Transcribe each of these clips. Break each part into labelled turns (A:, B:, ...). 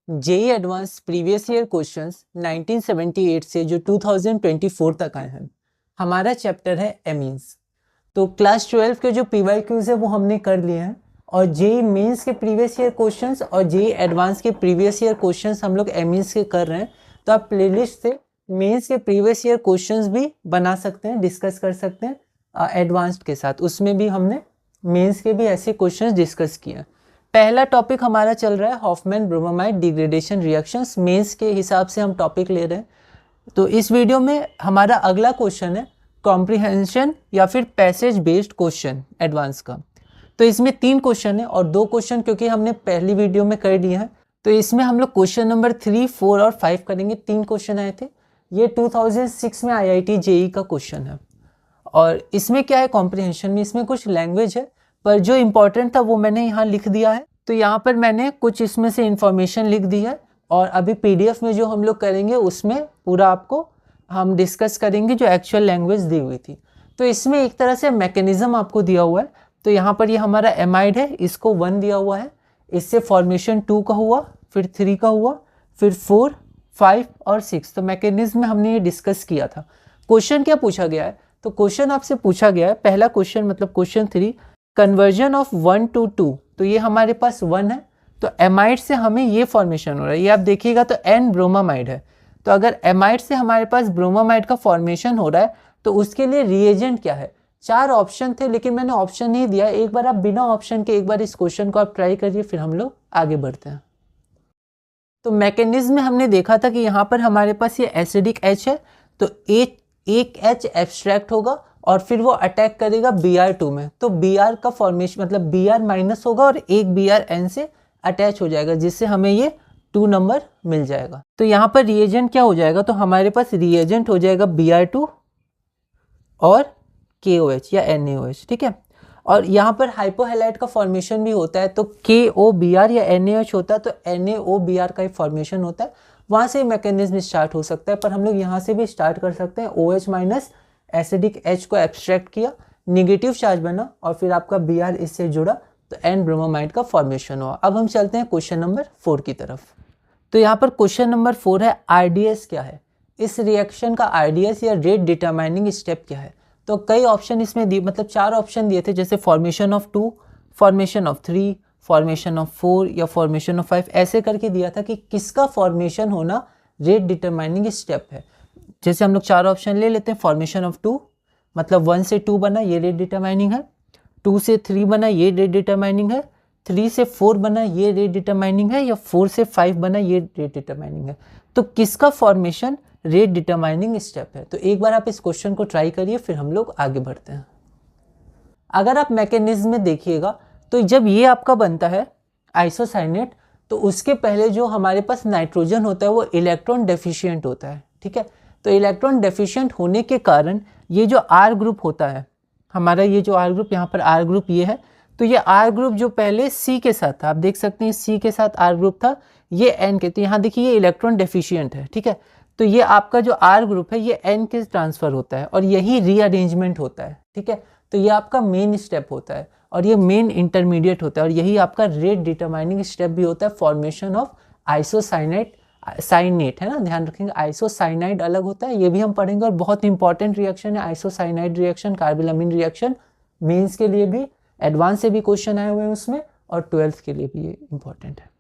A: JEE advance previous year questions 1978 से जो 2024 तक आए हैं। हमारा चैप्टर है एमीन्स। तो क्लास 12 के जो पीवाईक्यूज है वो हमने कर लिए हैं, और जेई मेंस के प्रीवियस ईयर क्वेश्चंस और जेई एडवांस के प्रीवियस ईयर क्वेश्चंस हम लोग एमीन्स के कर रहे हैं। तो आप प्लेलिस्ट से मेंस के प्रीवियस ईयर क्वेश्चंस भी बना सकते हैं, डिस्कस कर सकते हैं एडवांस्ड के साथ। उसमें भी हमने मेंस के भी ऐसे क्वेश्चंस डिस्कस किए हैं। पहला टॉपिक हमारा चल रहा है Hofmann bromide degradation reactions. Mains के हिसाब से हम टॉपिक ले रहे हैं। तो इस वीडियो में हमारा अगला क्वेश्चन है कॉम्प्रिहेंशन या फिर पैसेज बेस्ड क्वेश्चन एडवांस का। तो इसमें 3 क्वेश्चन है और 2 क्वेश्चन क्योंकि हमने पहली वीडियो में कर दिए हैं, तो इसमें हम लोग क्वेश्चन नंबर 3, 4 और 5 करेंगे। 3 क्वेश्चन आए थे। ये 2006 में IIT JEE का क्वेश्चन है। और इसमें क्या है, कॉम्प्रिहेंशन में इसमें कुछ लैंग्वेज है, पर जो इंपॉर्टेंट था वो मैंने यहाँ लिख दिया है। तो यहाँ पर मैंने कुछ इसमें से इंफॉर्मेशन लिख दी है, और अभी PDF में जो हम लोग करेंगे उसमें पूरा आपको हम डिस्कस करेंगे जो एक्चुअल लैंग्वेज दी हुई थी। तो इसमें एक तरह से मैकेनिज्म आपको दिया हुआ है। तो यहाँ पर ये हमारा एमाइड है, इसको 1 दिया हुआ है, इससे फॉर्मेशन 2 का हुआ, फिर 3 का हुआ, फिर 4, 5 और 6। तो मैकेनिज्म में हमने ये डिस्कस किया था। क्वेश्चन क्या पूछा गया है, तो क्वेश्चन आपसे पूछा गया है, पहला क्वेश्चन मतलब क्वेश्चन 3, कन्वर्जन ऑफ 1 to 2। तो ये हमारे पास 1 है, तो एमाइड से हमें ये फॉर्मेशन हो रहा है। ये आप देखिएगा तो N ब्रोमामाइड है। तो अगर एमाइड से हमारे पास ब्रोमामाइड का फॉर्मेशन हो रहा है तो उसके लिए रिएजेंट क्या है। 4 ऑप्शन थे लेकिन मैंने ऑप्शन नहीं दिया। एक बार आप बिना ऑप्शन के एक बार इस क्वेश्चन को आप ट्राई करिए, फिर हम लोग आगे बढ़ते हैं। तो मैकेनिज्म में हमने देखा था कि यहाँ पर हमारे पास ये एसिडिक H है, तो एक H एब्स्ट्रैक्ट होगा और फिर वो अटैक करेगा Br2 में। तो Br का फॉर्मेशन मतलब Br माइनस होगा और एक Br N से अटैच हो जाएगा, जिससे हमें ये 2 नंबर मिल जाएगा। तो यहाँ पर रिएजेंट क्या हो जाएगा, तो हमारे पास रिएजेंट हो जाएगा Br2 और KOH या NaOH, ठीक है। और यहाँ पर हाइपोहैलाइड का फॉर्मेशन भी होता है, तो KOBr या NaOH होता है, तो NaOBr का ही फॉर्मेशन होता है। वहाँ से मैकेनिज्म स्टार्ट हो सकता है, पर हम लोग यहाँ से भी स्टार्ट कर सकते हैं। OH माइनस एसिडिक H को एब्स्ट्रैक्ट किया, निगेटिव चार्ज बना और फिर आपका Br इससे जुड़ा, तो N ब्रोमामाइड का फॉर्मेशन हुआ। अब हम चलते हैं क्वेश्चन नंबर 4 की तरफ। तो यहाँ पर क्वेश्चन नंबर 4 है RDS क्या है, इस रिएक्शन का RDS या रेट डिटरमाइनिंग स्टेप क्या है। तो कई ऑप्शन इसमें दिए, मतलब 4 ऑप्शन दिए थे, जैसे formation of 2, formation of 3, formation of 4 या फॉर्मेशन ऑफ 5, ऐसे करके दिया था कि किसका फॉर्मेशन होना रेट डिटरमाइनिंग स्टेप है। जैसे हम लोग 4 ऑप्शन ले लेते हैं। फॉर्मेशन ऑफ 2 मतलब 1 से 2 बना, ये रेट डिटरमाइनिंग है। 2 से 3 बना, ये रेट डिटरमाइनिंग है। 3 से 4 बना, ये रेट डिटरमाइनिंग है। या 4 से 5 बना, ये रेट डिटरमाइनिंग है। तो किसका फॉर्मेशन रेट डिटरमाइनिंग स्टेप है। तो एक बार आप इस क्वेश्चन को ट्राई करिए, फिर हम लोग आगे बढ़ते हैं। अगर आप मैकेनिज्म में देखिएगा तो जब ये आपका बनता है आइसोसाइनेट, तो उसके पहले जो हमारे पास नाइट्रोजन होता है वो इलेक्ट्रॉन डेफिशिएंट होता है, ठीक है। तो इलेक्ट्रॉन डेफिशिएंट होने के कारण ये जो R ग्रुप होता है हमारा, ये जो R ग्रुप, यहाँ पर R ग्रुप ये है, तो ये R ग्रुप जो पहले C के साथ था, आप देख सकते हैं C के साथ R ग्रुप था, ये N के, तो यहाँ देखिए ये इलेक्ट्रॉन डेफिशिएंट है, ठीक है। तो ये आपका जो R ग्रुप है ये N के ट्रांसफर होता है और यही रीअरेंजमेंट होता है, ठीक है। तो ये आपका मेन स्टेप होता है और ये मेन इंटरमीडिएट होता है और यही आपका रेट डिटरमाइनिंग स्टेप भी होता है, फॉर्मेशन ऑफ आइसोसाइनेट। साइनेट है ना, ध्यान रखेंगे, आइसोसाइनाइड अलग होता है, ये भी हम पढ़ेंगे। और बहुत इंपॉर्टेंट रिएक्शन है आइसोसाइनाइड रिएक्शन, कार्बोलामिन रिएक्शन। मेंस के लिए भी, एडवांस से भी क्वेश्चन आए हुए हैं उसमें, और 12th के लिए भी ये इंपॉर्टेंट है।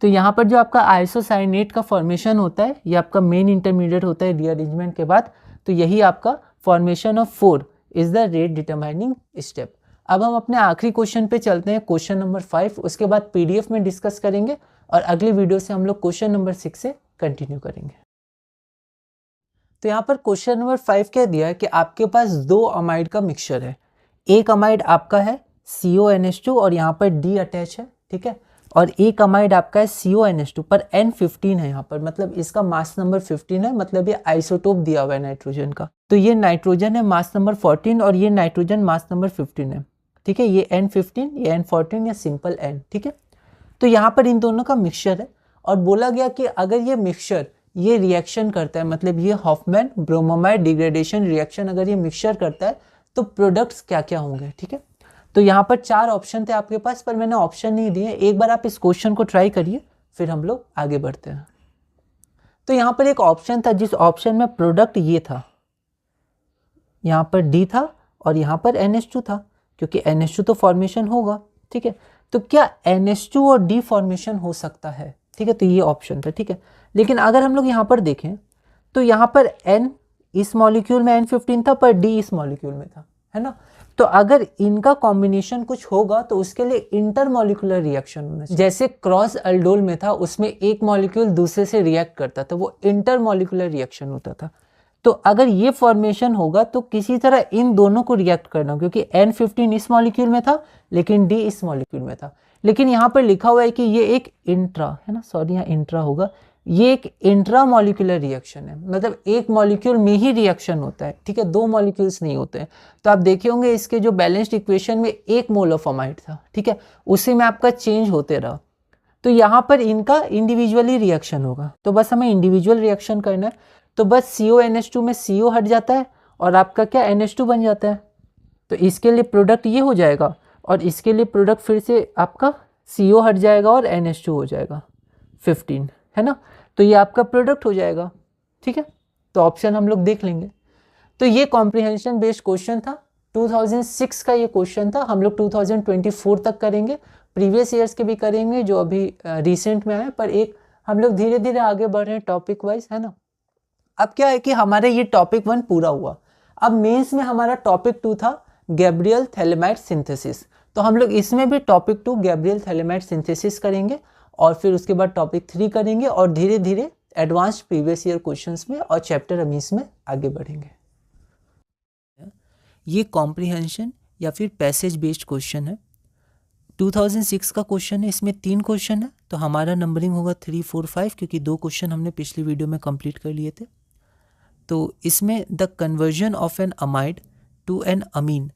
A: तो यहाँ पर जो आपका आइसोसाइनेट का फॉर्मेशन होता है ये आपका मेन इंटरमीडिएट होता है रीअरेंजमेंट के बाद। तो यही आपका formation of 4 is the rate determining step. अब हम अपने आखिरी क्वेश्चन पे चलते हैं, क्वेश्चन नंबर 5। उसके बाद PDF में डिस्कस करेंगे और अगली वीडियो से हम लोग क्वेश्चन नंबर 6 से कंटिन्यू करेंगे। तो यहाँ पर क्वेश्चन नंबर 5 क्या दिया है कि आपके पास 2 अमाइड का मिक्सचर है। एक अमाइड आपका है CONH2 और यहाँ पर D अटैच है, ठीक है। और एक अमाइड आपका है CONH2 पर N15 है, यहाँ पर मतलब इसका मास नंबर 15 है, मतलब ये आइसोटोप दिया हुआ है नाइट्रोजन का। तो ये नाइट्रोजन है मास नंबर 14 और ये नाइट्रोजन मास नंबर 15 है, ठीक है। ये N15, ये N14 या सिंपल N, ठीक है। तो यहाँ पर इन दोनों का मिक्सचर है और बोला गया कि अगर ये मिक्सचर ये रिएक्शन करता है, मतलब ये हॉफमैन ब्रोमामाइड डिग्रेडेशन रिएक्शन अगर ये मिक्सचर करता है तो प्रोडक्ट्स क्या क्या होंगे, ठीक है। तो यहाँ पर 4 ऑप्शन थे आपके पास, पर मैंने ऑप्शन नहीं दिए। एक बार आप इस क्वेश्चन को ट्राई करिए, फिर हम लोग आगे बढ़ते हैं। तो यहाँ पर एक ऑप्शन था, जिस ऑप्शन में प्रोडक्ट ये था, यहाँ पर D था और यहाँ पर NH2 था, क्योंकि NH2 तो फॉर्मेशन होगा, ठीक है। तो क्या NH2 और D फॉर्मेशन हो सकता है, ठीक है, तो ये ऑप्शन था, ठीक है। लेकिन अगर हम लोग यहाँ पर देखें तो यहाँ पर N इस मॉलिक्यूल में N15 था, पर D इस मॉलिक्यूल में था, है ना। तो अगर इनका कॉम्बिनेशन कुछ होगा तो उसके लिए इंटरमॉलिक्यूलर रिएक्शन होना चाहिए। जैसे क्रॉस अल्डोल में था, उसमें एक मॉलिक्यूल दूसरे से रिएक्ट करता था, वो इंटरमॉलिक्यूलर रिएक्शन होता था। तो अगर ये फॉर्मेशन होगा तो किसी तरह इन दोनों को रिएक्ट करना, क्योंकि N15 इस मॉलिक्यूल में था लेकिन D इस मॉलिक्यूल में था। लेकिन यहाँ पर लिखा हुआ है कि ये एक इंट्रा, है ना, सॉरी यहाँ इंट्रा होगा, ये एक इंट्रा मॉलिक्यूलर रिएक्शन है, मतलब एक मॉलिक्यूल में ही रिएक्शन होता है, ठीक है, दो मॉलिक्यूल्स नहीं होते हैं। तो आप देखे होंगे इसके जो बैलेंस्ड इक्वेशन में एक मोल ऑफ अमाइड था, ठीक है, उसी में आपका चेंज होते रहा। तो यहाँ पर इनका इंडिविजुअली रिएक्शन होगा, तो बस हमें इंडिविजुअल रिएक्शन करना है। तो बस CONH2 में CO हट जाता है और आपका क्या NH2 बन जाता है। तो इसके लिए प्रोडक्ट ये हो जाएगा और इसके लिए प्रोडक्ट फिर से आपका CO हट जाएगा और NH2 हो जाएगा 15, है ना। तो ये आपका प्रोडक्ट हो जाएगा, ठीक है। तो ऑप्शन हम लोग देख लेंगे। तो ये कॉम्प्रिहेंशन बेस्ड क्वेश्चन था, 2006 का ये क्वेश्चन था। हम लोग 2024 तक करेंगे, प्रीवियस ईयर्स के भी करेंगे जो अभी रिसेंट में आए, पर एक हम लोग धीरे धीरे आगे बढ़ रहे हैं टॉपिक वाइज, है ना। अब क्या है कि हमारे ये टॉपिक 1 पूरा हुआ। अब मेंस में हमारा टॉपिक 2 था गैब्रियल थैलेमाइड सिंथेसिस। तो हम लोग इसमें भी टॉपिक 2 गैब्रियल थैलेमाइड सिंथेसिस करेंगे और फिर उसके बाद टॉपिक 3 करेंगे और धीरे धीरे एडवांस्ड प्रीवियस ईयर क्वेश्चंस में और चैप्टर अमीन्स में आगे बढ़ेंगे। ये कॉम्प्रिहेंशन या फिर पैसेज बेस्ड क्वेश्चन है, 2006 का क्वेश्चन है। इसमें 3 क्वेश्चन है, तो हमारा नंबरिंग होगा 3, 4, 5, क्योंकि 2 क्वेश्चन हमने पिछली वीडियो में कंप्लीट कर लिए थे। तो इसमें the conversion of an amide to an amine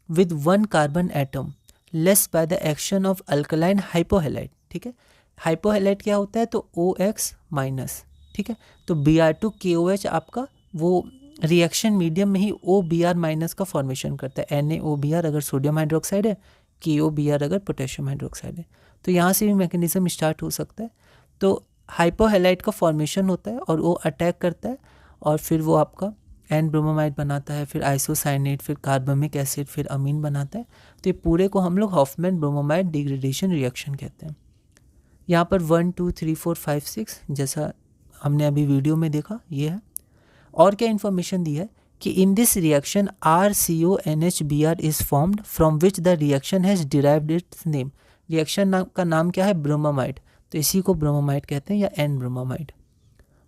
A: with 1 carbon atom less by the action of alkaline hypohalide, ठीक है। हाइपोहेलाइड क्या होता है, तो OX माइनस, ठीक है। तो Br2KOH आपका वो रिएक्शन मीडियम में ही OBr माइनस का फॉर्मेशन करता है। NaOBr अगर सोडियम हाइड्रोक्साइड है, KOBr अगर पोटेशियम हाइड्रोक्साइड है। तो यहाँ से भी मैकेनिज्म स्टार्ट हो सकता है। तो हाइपोहेलाइड का फॉर्मेशन होता है और वो अटैक करता है और फिर वो आपका एन ब्रोमोमाइड बनाता है, फिर आइसोसाइनेट, फिर कार्बमिक एसिड, फिर अमीन बनाता है। तो ये पूरे को हम लोग हॉफमैन ब्रोमोमाइड डिग्रेडेशन रिएक्शन कहते हैं। यहाँ पर 1, 2, 3, 4, 5, 6 जैसा हमने अभी वीडियो में देखा ये है। और क्या इन्फॉर्मेशन दी है कि in this reaction RCONHBr is formed from which the reaction has derived it's name. Reaction का नाम क्या है, ब्रोमोमाइड, तो इसी को ब्रोमोमाइड कहते हैं या N bromamide.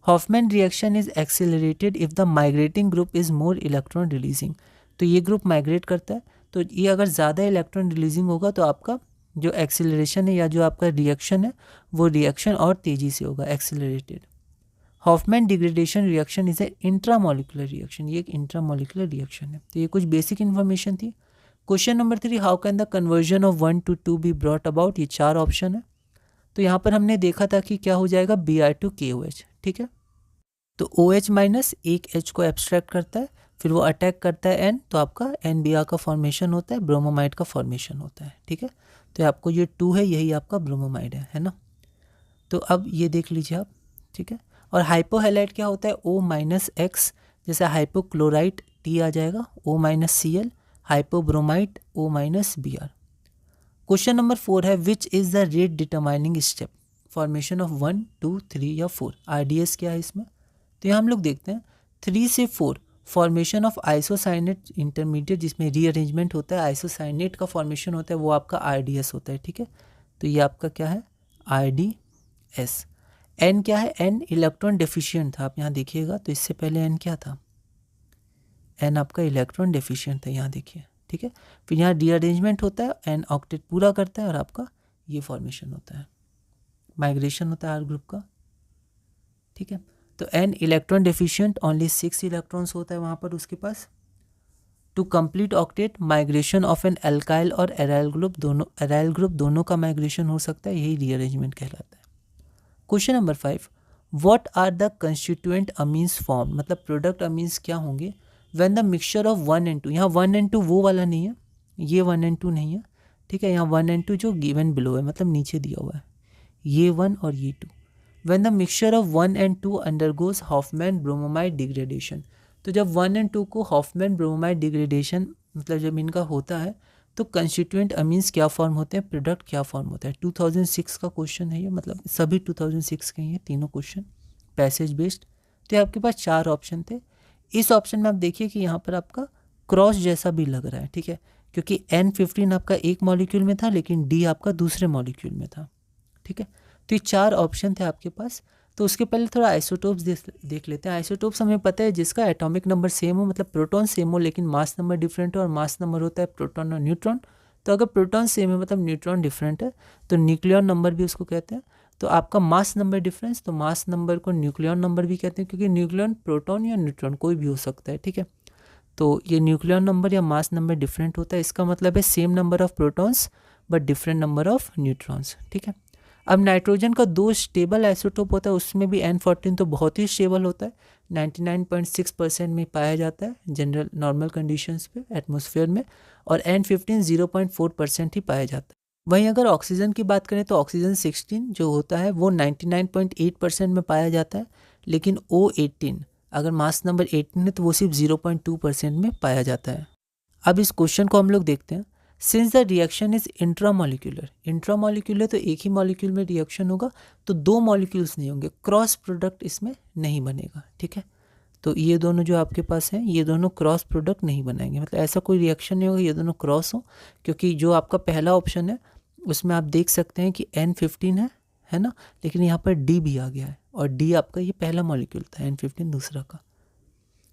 A: Hofmann reaction is accelerated if the migrating group is more electron releasing. तो ये ग्रुप माइग्रेट करता है, तो ये अगर ज़्यादा इलेक्ट्रॉन रिलीजिंग होगा तो आपका जो एक्सेलरेशन है या जो आपका रिएक्शन है वो रिएक्शन और तेज़ी से होगा, accelerated. Hofmann degradation reaction is a intramolecular reaction, ये एक इंट्रामोलिकुलर रिएक्शन है। तो ये कुछ बेसिक इन्फॉर्मेशन थी। Question number 3, how can the conversion of 1 to 2 be brought about. ये 4 ऑप्शन है। तो यहाँ पर हमने देखा था कि क्या हो जाएगा, Br2KOH, ठीक है। तो OH माइनस एक H को एब्स्ट्रैक्ट करता है, फिर वो अटैक करता है N, तो आपका NBr का फॉर्मेशन होता है, ब्रोमोमाइड का फॉर्मेशन होता है, ठीक है। तो आपको ये 2 है, यही आपका ब्रोमोमाइड है ना। तो अब ये देख लीजिए आप, ठीक है। और हाइपोहेलाइड क्या होता है, O माइनस एक्स, जैसे हाइपोक्लोराइड T आ जाएगा, O minus Cl, hypobromide O minus Br। Question number 4 है, which is the rate determining step formation of 1, 2, 3 या 4। RDS क्या है इसमें, तो यहाँ हम लोग देखते हैं 3 से 4 फॉर्मेशन ऑफ आइसोसाइनेट इंटरमीडिएट, जिसमें रीअरेंजमेंट होता है, आइसोसाइनेट का फॉर्मेशन होता है, वो आपका RDS होता है, ठीक है। तो ये आपका क्या है, RDS। N क्या है, N इलेक्ट्रॉन डेफिशिएंट था, आप यहाँ देखिएगा, तो इससे पहले N क्या था, N आपका इलेक्ट्रॉन डेफिशिएंट था, यहाँ देखिए, ठीक है। फिर यहाँ रीअरेंजमेंट होता है, N ऑक्टेट पूरा करता है और आपका ये फॉर्मेशन होता है, माइग्रेशन होता है R ग्रुप का, ठीक है। तो N electron deficient, only 6 electrons होता है वहाँ पर उसके पास। To complete octet migration of an alkyl और एराइल ग्रुप दोनों का माइग्रेशन हो सकता है, यही रीअरेंजमेंट कहलाता है। Question number 5, what are the constituent amines form, मतलब प्रोडक्ट अमीन्स क्या होंगे when the mixture of 1 and 2। यहाँ 1 and 2 वो वाला नहीं है, ये 1 and 2 नहीं है, ठीक है। यहाँ 1 and 2 जो गिवन बिलो है, मतलब नीचे दिया हुआ है, ये 1 और ये 2। When the mixture of 1 and 2 undergoes Hoffmann bromamide degradation, तो जब 1 and 2 को हॉफमैन ब्रोमोमाइड डिग्रेडेशन मतलब जब इनका होता है तो कंस्टिट्यूएंट अमीन्स क्या फॉर्म होते हैं, प्रोडक्ट क्या फॉर्म होता है। 2006 का क्वेश्चन है ये, मतलब सभी 2006 के हैं तीनों क्वेश्चन पैसेज बेस्ड। तो आपके पास 4 ऑप्शन थे। इस ऑप्शन में आप देखिए कि यहाँ पर आपका क्रॉस जैसा भी लग रहा है, ठीक है, क्योंकि N15 आपका एक मॉलिक्यूल में था लेकिन D आपका दूसरे मॉलिक्यूल में था, ठीक है। तो ये 4 ऑप्शन थे आपके पास। तो उसके पहले थोड़ा आइसोटोप्स देख लेते हैं। आइसोटोप्स हमें पता है जिसका एटॉमिक नंबर सेम हो, मतलब प्रोटॉन सेम हो लेकिन मास नंबर डिफरेंट हो, और मास नंबर होता है प्रोटॉन और न्यूट्रॉन। तो अगर प्रोटॉन सेम है मतलब न्यूट्रॉन डिफरेंट है तो न्यूक्लियॉन नंबर भी उसको कहते हैं। तो आपका मास नंबर डिफरेंस, तो मास नंबर को न्यूक्लियॉन नंबर भी कहते हैं, क्योंकि न्यूक्लियॉन प्रोटॉन या न्यूट्रॉन कोई भी हो सकता है, ठीक है। तो ये न्यूक्लियॉन नंबर या मास नंबर डिफरेंट होता है, इसका मतलब है same number of protons but different number of neutrons, ठीक है। अब नाइट्रोजन का 2 स्टेबल आइसोटोप होता है, उसमें भी N14 तो बहुत ही स्टेबल होता है, 99.6% में पाया जाता है जनरल नॉर्मल कंडीशंस पे एटमॉस्फेयर में, और N15 0.4% ही पाया जाता है। वहीं अगर ऑक्सीजन की बात करें तो ऑक्सीजन 16 जो होता है वो 99.8% में पाया जाता है, लेकिन O18 अगर मास नंबर 18 है तो वो सिर्फ 0.2% में पाया जाता है। अब इस क्वेश्चन को हम लोग देखते हैं। Since the reaction is intramolecular तो एक ही मॉलिक्यूल में रिएक्शन होगा, तो 2 मॉलिक्यूल्स नहीं होंगे, क्रॉस प्रोडक्ट इसमें नहीं बनेगा, ठीक है। तो ये दोनों जो आपके पास हैं ये दोनों क्रॉस प्रोडक्ट नहीं बनाएंगे, मतलब ऐसा कोई रिएक्शन नहीं होगा ये दोनों क्रॉस हो, क्योंकि जो आपका पहला ऑप्शन है उसमें आप देख सकते हैं कि N15 है ना, लेकिन यहाँ पर D भी आ गया है, और D आपका ये पहला मॉलिक्यूल था, N15 दूसरा का।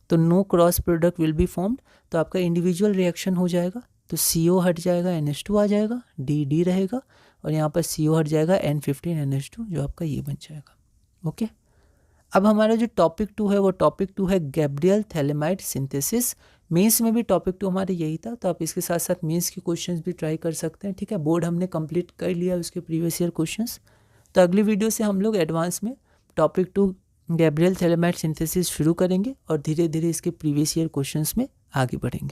A: तो no cross product will be formed, तो आपका इंडिविजुअल रिएक्शन हो जाएगा। तो CO हट जाएगा, NH2 आ जाएगा, D रहेगा, और यहाँ पर CO हट जाएगा, N15 NH2 जो आपका ये बन जाएगा। ओके, अब हमारा जो टॉपिक 2 है वो टॉपिक 2 है गैब्रियल थैलेमाइड सिंथेसिस। मेंस में भी टॉपिक 2 हमारे यही था, तो आप इसके साथ साथ मेंस के क्वेश्चंस भी ट्राई कर सकते हैं, ठीक है। बोर्ड हमने कंप्लीट कर लिया उसके प्रीवियस ईयर क्वेश्चंस। तो अगली वीडियो से हम लोग एडवांस में टॉपिक 2 गैब्रियल थैलेमाइड सिंथेसिस शुरू करेंगे और धीरे धीरे इसके प्रीवियस ईयर क्वेश्चंस में आगे बढ़ेंगे।